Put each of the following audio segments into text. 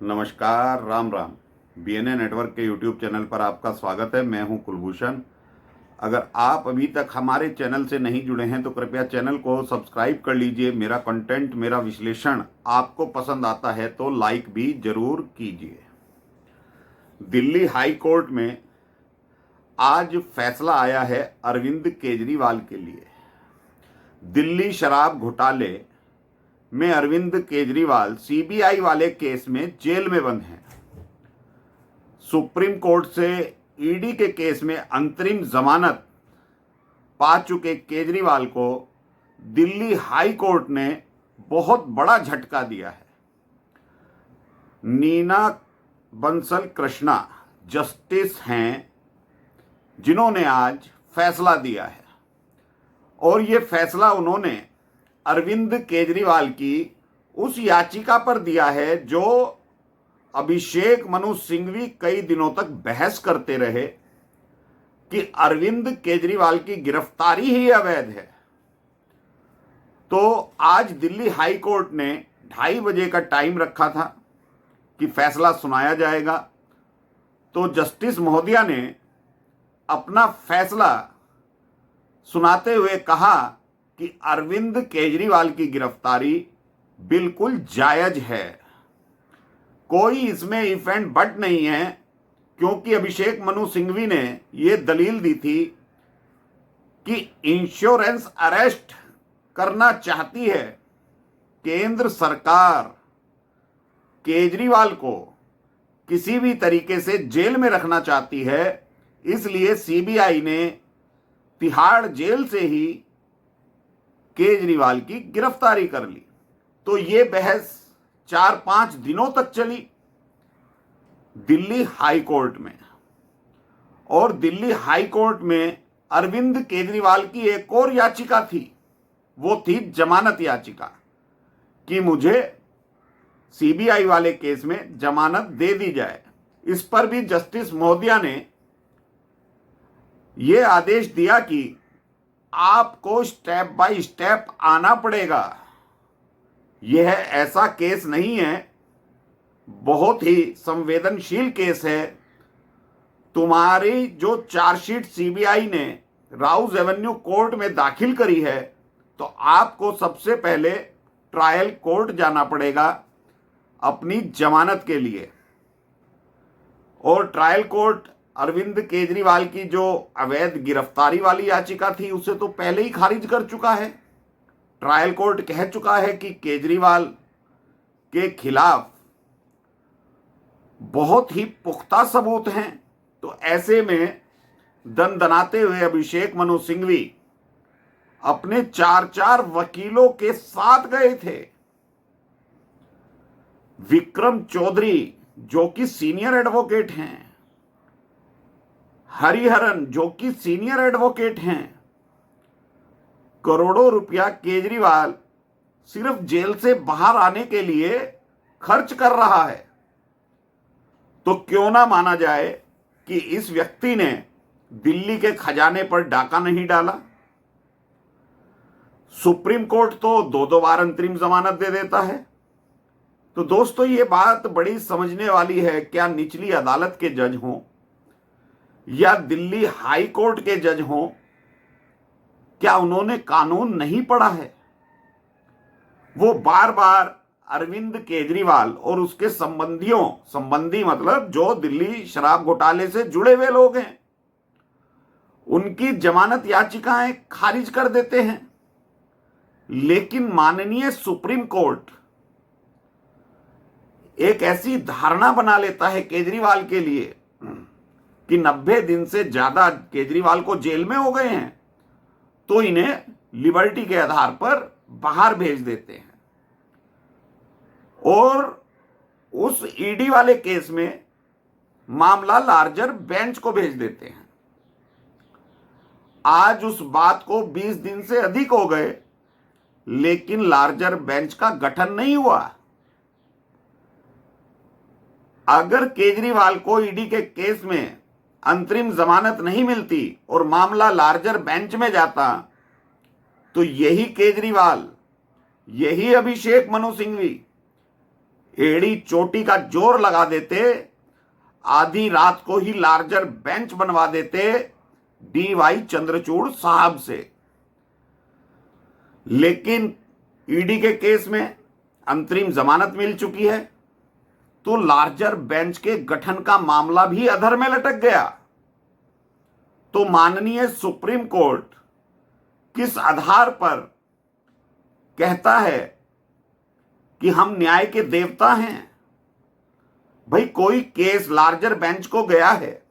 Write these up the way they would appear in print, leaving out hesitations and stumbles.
नमस्कार, Ram Ram. BNA network के YouTube channel पर आपका स्वागत है। मैं हूं कुलभूषण। अगर आप अभी तक हमारे चैनल से नहीं जुड़े हैं तो कृपया चैनल को सब्सक्राइब कर लीजिए। मेरा कंटेंट, मेरा विश्लेषण आपको पसंद आता है तो लाइक भी जरूर कीजिए। दिल्ली हाई कोर्ट में आज फैसला आया है अरविंद केजरीवाल के लिए। दिल्ली शराब घोटाले में अरविंद केजरीवाल सीबीआई वाले केस में जेल में बंद हैं। सुप्रीम कोर्ट से ईडी के केस में अंतरिम जमानत पा चुके केजरीवाल को दिल्ली हाई कोर्ट ने बहुत बड़ा झटका दिया है। नीना बंसल कृष्णा जस्टिस हैं जिन्होंने आज फैसला दिया है, और ये फैसला उन्होंने अरविंद केजरीवाल की उस याचिका पर दिया है जो अभिषेक मनु सिंघवी कई दिनों तक बहस करते रहे कि अरविंद केजरीवाल की गिरफ्तारी ही अवैध है। तो आज दिल्ली हाई कोर्ट ने 2:30 बजे का टाइम रखा था कि फैसला सुनाया जाएगा। तो जस्टिस महोदया ने अपना फैसला सुनाते हुए कहा कि अरविंद केजरीवाल की गिरफ्तारी बिल्कुल जायज है, कोई इसमें इफ एंड बट नहीं है, क्योंकि अभिषेक मनु सिंघवी ने यह दलील दी थी कि इंश्योरेंस अरेस्ट करना चाहती है। केंद्र सरकार केजरीवाल को किसी भी तरीके से जेल में रखना चाहती है, इसलिए सीबीआई ने तिहाड़ जेल से ही केजरीवाल की गिरफ्तारी कर ली। तो ये बहस 4-5 दिनों तक चली दिल्ली हाई कोर्ट में, और दिल्ली हाई कोर्ट में अरविंद केजरीवाल की एक और याचिका थी। वो थी जमानत याचिका कि मुझे सीबीआई वाले केस में जमानत दे दी जाए। इस पर भी जस्टिस महोदया ने यह आदेश दिया कि आपको स्टेप बाय स्टेप आना पड़ेगा। यह ऐसा केस नहीं है, बहुत ही संवेदनशील केस है। तुम्हारी जो चार्जशीट सीबीआई ने राउज एवेन्यू कोर्ट में दाखिल करी है, तो आपको सबसे पहले ट्रायल कोर्ट जाना पड़ेगा अपनी जमानत के लिए। और ट्रायल कोर्ट अरविंद केजरीवाल की जो अवैध गिरफ्तारी वाली याचिका थी उसे तो पहले ही खारिज कर चुका है। ट्रायल कोर्ट कह चुका है कि केजरीवाल के खिलाफ बहुत ही पुख्ता सबूत हैं। तो ऐसे में दनदनाते हुए अभिषेक मनु सिंघवी अपने 4 वकीलों के साथ गए थे। विक्रम चौधरी जो कि सीनियर एडवोकेट हैं, हरिहरन जो कि सीनियर एडवोकेट हैं, करोड़ों रुपया केजरीवाल सिर्फ जेल से बाहर आने के लिए खर्च कर रहा है। तो क्यों ना माना जाए कि इस व्यक्ति ने दिल्ली के खजाने पर डाका नहीं डाला। सुप्रीम कोर्ट तो 2-2 बार अंतरिम जमानत दे देता है। तो दोस्तों, ये बात बड़ी समझने वाली है। क्या निचली अदालत के जज हों या दिल्ली हाई कोर्ट के जज हों, क्या उन्होंने कानून नहीं पढ़ा है? वो बार बार अरविंद केजरीवाल और उसके संबंधी मतलब जो दिल्ली शराब घोटाले से जुड़े हुए लोग हैं, उनकी जमानत याचिकाएं खारिज कर देते हैं। लेकिन माननीय सुप्रीम कोर्ट एक ऐसी धारणा बना लेता है केजरीवाल के लिए कि 90 दिन से ज्यादा केजरीवाल को जेल में हो गए हैं, तो इन्हें लिबर्टी के आधार पर बाहर भेज देते हैं। और उस ईडी वाले केस में मामला लार्जर बेंच को भेज देते हैं। आज उस बात को 20 दिन से अधिक हो गए, लेकिन लार्जर बेंच का गठन नहीं हुआ। अगर केजरीवाल को ईडी के केस में अंतरिम जमानत नहीं मिलती और मामला लार्जर बेंच में जाता, तो यही केजरीवाल, यही अभिषेक मनु सिंघवी एड़ी चोटी का जोर लगा देते, आधी रात को ही लार्जर बेंच बनवा देते DY चंद्रचूड़ साहब से। लेकिन ईडी के केस में अंतरिम जमानत मिल चुकी है, तो लार्जर बेंच के गठन का मामला भी अधर में लटक गया। तो माननीय सुप्रीम कोर्ट किस आधार पर कहता है कि हम न्याय के देवता हैं? भाई, कोई केस लार्जर बेंच को गया है,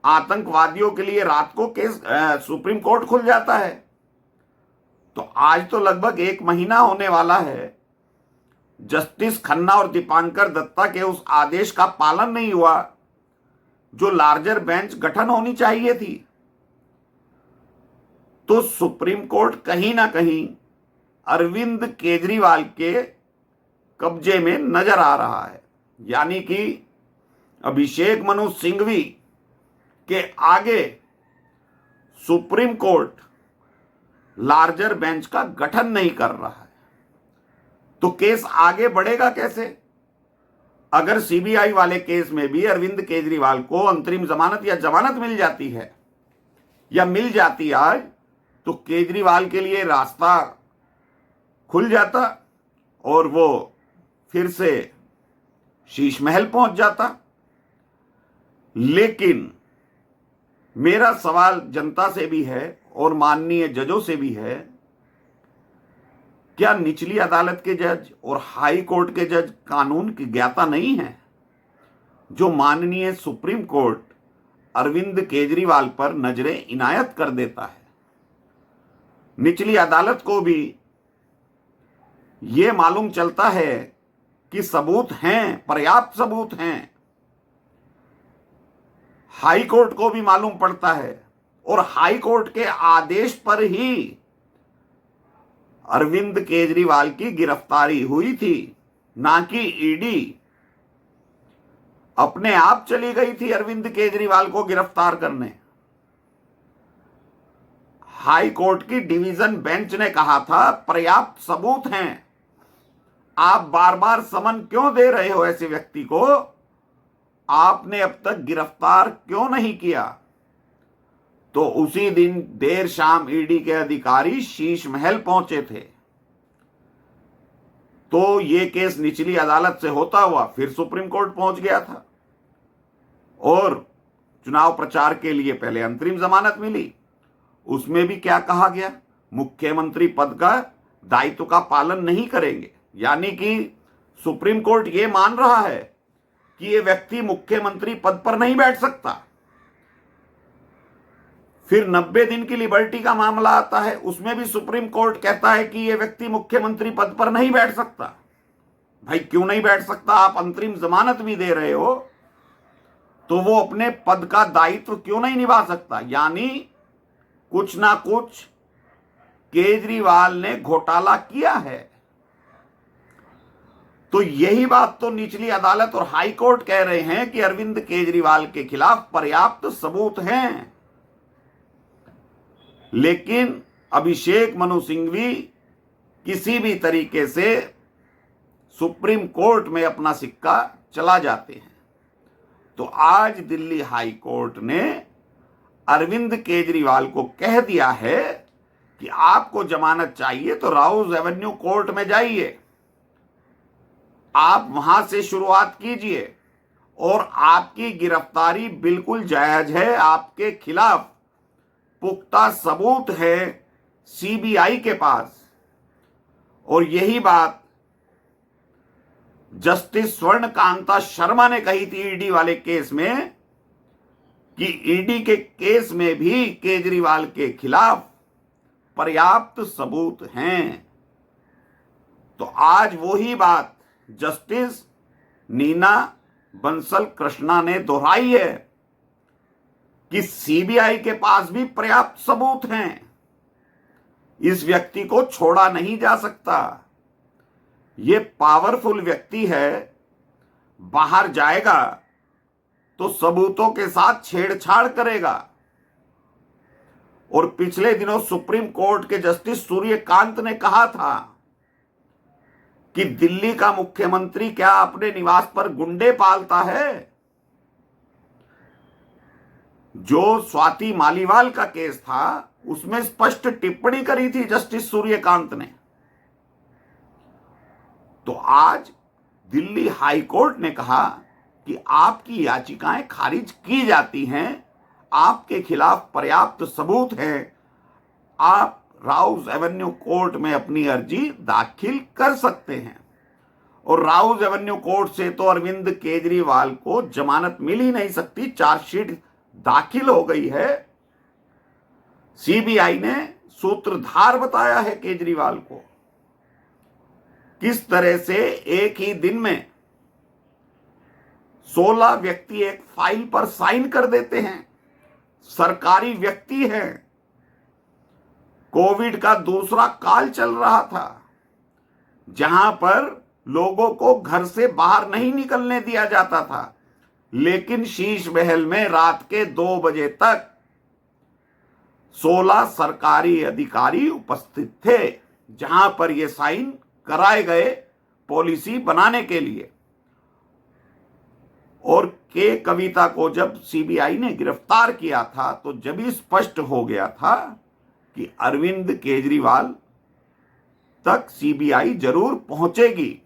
आतंकवादियों के लिए रात को केस सुप्रीम कोर्ट खुल जाता है। तो आज तो लगभग 1 महीना होने वाला है, जस्टिस खन्ना और दीपांकर दत्ता के उस आदेश का पालन नहीं हुआ जो लार्जर बेंच गठन होनी चाहिए थी। तो सुप्रीम कोर्ट कहीं ना कहीं अरविंद केजरीवाल के कब्जे में नजर आ रहा है, यानी कि अभिषेक मनु सिंघवी के आगे सुप्रीम कोर्ट लार्जर बेंच का गठन नहीं कर रहा है। तो केस आगे बढ़ेगा कैसे? अगर सीबीआई वाले केस में भी अरविंद केजरीवाल को अंतरिम जमानत या जमानत मिल जाती है या मिल जाती आज, तो केजरीवाल के लिए रास्ता खुल जाता और वो फिर से शीश महल पहुंच जाता। लेकिन मेरा सवाल जनता से भी है और माननीय जजों से भी है, क्या निचली अदालत के जज और हाई कोर्ट के जज कानून की ज्ञाता नहीं है, जो माननीय सुप्रीम कोर्ट अरविंद केजरीवाल पर नजरें इनायत कर देता है? निचली अदालत को भी यह मालूम चलता है कि सबूत हैं, पर्याप्त सबूत हैं। हाई कोर्ट को भी मालूम पड़ता है और हाई कोर्ट के आदेश पर ही अरविंद केजरीवाल की गिरफ्तारी हुई थी, ना कि ईडी अपने आप चली गई थी अरविंद केजरीवाल को गिरफ्तार करने। हाई कोर्ट की डिवीजन बेंच ने कहा था पर्याप्त सबूत हैं, आप बार बार समन क्यों दे रहे हो ऐसे व्यक्ति को, आपने अब तक गिरफ्तार क्यों नहीं किया? तो उसी दिन देर शाम ईडी के अधिकारी शीश महल पहुंचे थे। तो ये केस निचली अदालत से होता हुआ फिर सुप्रीम कोर्ट पहुंच गया था और चुनाव प्रचार के लिए पहले अंतरिम जमानत मिली। उसमें भी क्या कहा गया? मुख्यमंत्री पद का दायित्व का पालन नहीं करेंगे, यानी कि सुप्रीम कोर्ट ये मान रहा है कि ये व्यक्ति मुख्यमंत्री पद पर नहीं बैठ सकता। फिर 90 दिन की लिबर्टी का मामला आता है, उसमें भी सुप्रीम कोर्ट कहता है कि यह व्यक्ति मुख्यमंत्री पद पर नहीं बैठ सकता। भाई, क्यों नहीं बैठ सकता? आप अंतरिम जमानत भी दे रहे हो, तो वो अपने पद का दायित्व क्यों नहीं निभा सकता? यानी कुछ ना कुछ केजरीवाल ने घोटाला किया है। तो यही बात तो निचली अदालत और हाई कोर्ट कह रहे हैं कि अरविंद केजरीवाल के खिलाफ पर्याप्त सबूत हैं। लेकिन अभिषेक मनु सिंघवी किसी भी तरीके से सुप्रीम कोर्ट में अपना सिक्का चला जाते हैं। तो आज दिल्ली हाई कोर्ट ने अरविंद केजरीवाल को कह दिया है कि आपको जमानत चाहिए तो राउज एवेन्यू कोर्ट में जाइए, आप वहां से शुरुआत कीजिए और आपकी गिरफ्तारी बिल्कुल जायज है, आपके खिलाफ पुख्ता सबूत है सीबीआई के पास। और यही बात जस्टिस स्वर्णकांता शर्मा ने कही थी ईडी वाले केस में, कि ईडी के केस में भी केजरीवाल के खिलाफ पर्याप्त सबूत हैं। तो आज वही बात जस्टिस नीना बंसल कृष्णा ने दोहराई है कि सीबीआई के पास भी पर्याप्त सबूत हैं, इस व्यक्ति को छोड़ा नहीं जा सकता। ये पावरफुल व्यक्ति है, बाहर जाएगा तो सबूतों के साथ छेड़छाड़ करेगा। और पिछले दिनों सुप्रीम कोर्ट के जस्टिस सूर्यकांत ने कहा था कि दिल्ली का मुख्यमंत्री क्या अपने निवास पर गुंडे पालता है? जो स्वाति मालीवाल का केस था उसमें स्पष्ट टिप्पणी करी थी जस्टिस सूर्यकांत ने। तो आज दिल्ली हाई कोर्ट ने कहा कि आपकी याचिकाएं खारिज की जाती हैं, आपके खिलाफ पर्याप्त सबूत हैं, आप राउज एवेन्यू कोर्ट में अपनी अर्जी दाखिल कर सकते हैं। और राउज एवेन्यू कोर्ट से तो अरविंद केजरीवाल को जमानत मिल ही नहीं सकती, चार्जशीट दाखिल हो गई है। सीबीआई ने सूत्रधार बताया है केजरीवाल को। किस तरह से एक ही दिन में 16 व्यक्ति एक फाइल पर साइन कर देते हैं, सरकारी व्यक्ति हैं। कोविड का दूसरा काल चल रहा था, जहां पर लोगों को घर से बाहर नहीं निकलने दिया जाता था, लेकिन शीश महल में रात के 2 बजे तक 16 सरकारी अधिकारी उपस्थित थे, जहां पर यह साइन कराए गए पॉलिसी बनाने के लिए। और के कविता को जब सीबीआई ने गिरफ्तार किया था तो जब ही स्पष्ट हो गया था कि अरविंद केजरीवाल तक सीबीआई जरूर पहुंचेगी।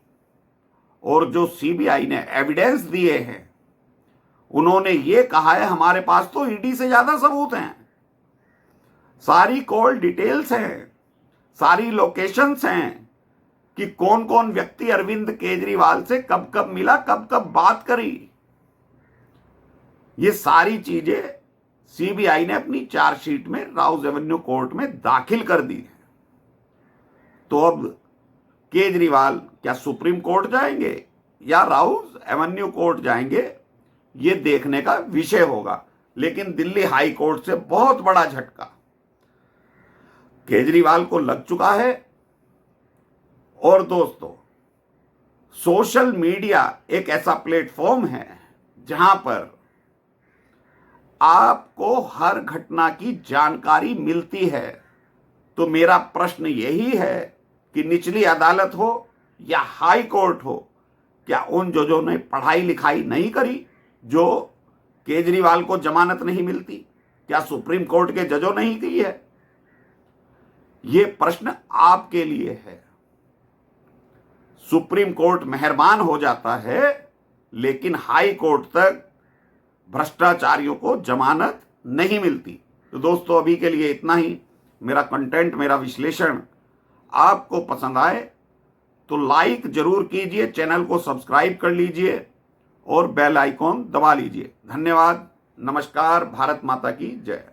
और जो सीबीआई ने एविडेंस दिए हैं, उन्होंने ये कहा है हमारे पास तो ईडी से ज्यादा सबूत हैं, सारी कॉल डिटेल्स हैं, सारी लोकेशंस हैं कि कौन कौन व्यक्ति अरविंद केजरीवाल से कब कब मिला, कब कब बात करी। ये सारी चीजें सीबीआई ने अपनी चार्जशीट में राउज एवेन्यू कोर्ट में दाखिल कर दी है। तो अब केजरीवाल क्या सुप्रीम कोर्ट जाएंगे या राउज एवेन्यू कोर्ट जाएंगे, ये देखने का विषय होगा। लेकिन दिल्ली हाई कोर्ट से बहुत बड़ा झटका केजरीवाल को लग चुका है। और दोस्तों, सोशल मीडिया एक ऐसा प्लेटफॉर्म है जहां पर आपको हर घटना की जानकारी मिलती है। तो मेरा प्रश्न यही है कि निचली अदालत हो या हाई कोर्ट हो, क्या उन जजों ने पढ़ाई लिखाई नहीं करी जो केजरीवाल को जमानत नहीं मिलती? क्या सुप्रीम कोर्ट के जजों नहीं की है? यह प्रश्न आपके लिए है। सुप्रीम कोर्ट मेहरबान हो जाता है, लेकिन हाई कोर्ट तक भ्रष्टाचारियों को जमानत नहीं मिलती। तो दोस्तों, अभी के लिए इतना ही। मेरा कंटेंट, मेरा विश्लेषण आपको पसंद आए तो लाइक जरूर कीजिए, चैनल को सब्सक्राइब कर लीजिए और बेल आइकॉन दबा लीजिए। धन्यवाद। नमस्कार। भारत माता की जय।